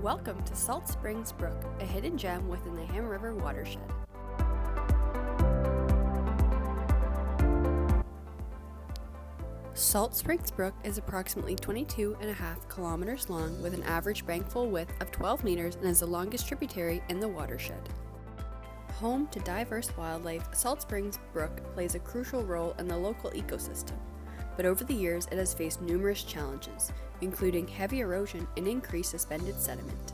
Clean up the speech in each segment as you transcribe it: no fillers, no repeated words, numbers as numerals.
Welcome to Salt Springs Brook, a hidden gem within the Hammond River watershed. Salt Springs Brook is approximately 22.5 kilometers long with an average bankful width of 12 meters and is the longest tributary in the watershed. Home to diverse wildlife, Salt Springs Brook plays a crucial role in the local ecosystem, but over the years it has faced numerous challenges, including heavy erosion and increased suspended sediment.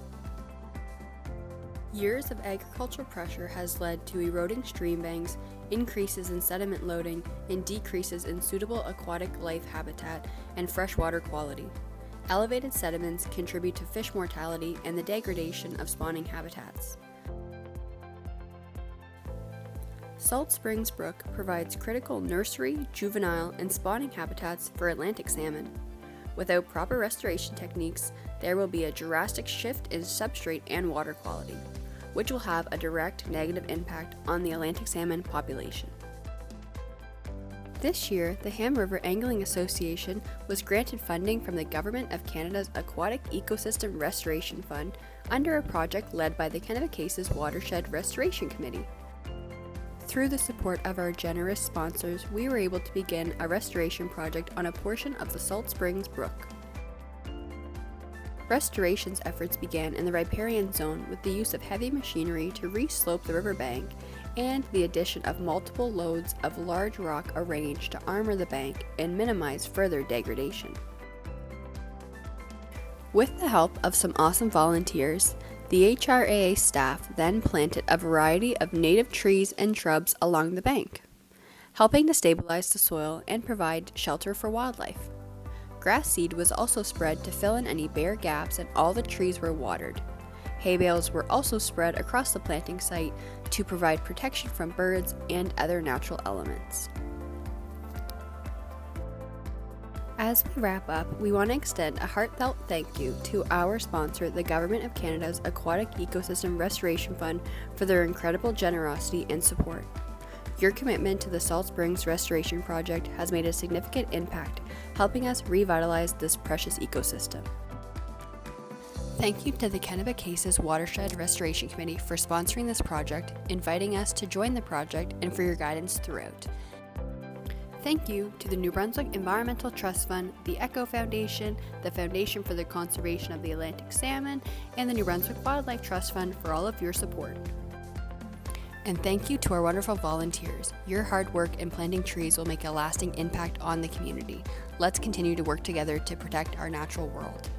Years of agricultural pressure has led to eroding stream banks, increases in sediment loading, and decreases in suitable aquatic life habitat and freshwater quality. Elevated sediments contribute to fish mortality and the degradation of spawning habitats. Salt Springs Brook provides critical nursery, juvenile, and spawning habitats for Atlantic salmon. Without proper restoration techniques, there will be a drastic shift in substrate and water quality, which will have a direct negative impact on the Atlantic salmon population. This year, the Hammond River Angling Association was granted funding from the Government of Canada's Aquatic Ecosystem Restoration Fund under a project led by the Kennebecase's Watershed Restoration Committee. Through the support of our generous sponsors, we were able to begin a restoration project on a portion of the Salt Springs Brook. Restorations efforts began in the riparian zone with the use of heavy machinery to re-slope the riverbank and the addition of multiple loads of large rock arranged to armor the bank and minimize further degradation. With the help of some awesome volunteers, the HRAA staff then planted a variety of native trees and shrubs along the bank, helping to stabilize the soil and provide shelter for wildlife. Grass seed was also spread to fill in any bare gaps, and all the trees were watered. Hay bales were also spread across the planting site to provide protection from birds and other natural elements. As we wrap up, we want to extend a heartfelt thank you to our sponsor, the Government of Canada's Aquatic Ecosystem Restoration Fund, for their incredible generosity and support. Your commitment to the Salt Springs Restoration Project has made a significant impact, helping us revitalize this precious ecosystem. Thank you to the Kennebecase's Watershed Restoration Committee for sponsoring this project, inviting us to join the project, and for your guidance throughout. Thank you to the New Brunswick Environmental Trust Fund, the Echo Foundation, the Foundation for the Conservation of the Atlantic Salmon, and the New Brunswick Wildlife Trust Fund for all of your support. And thank you to our wonderful volunteers. Your hard work in planting trees will make a lasting impact on the community. Let's continue to work together to protect our natural world.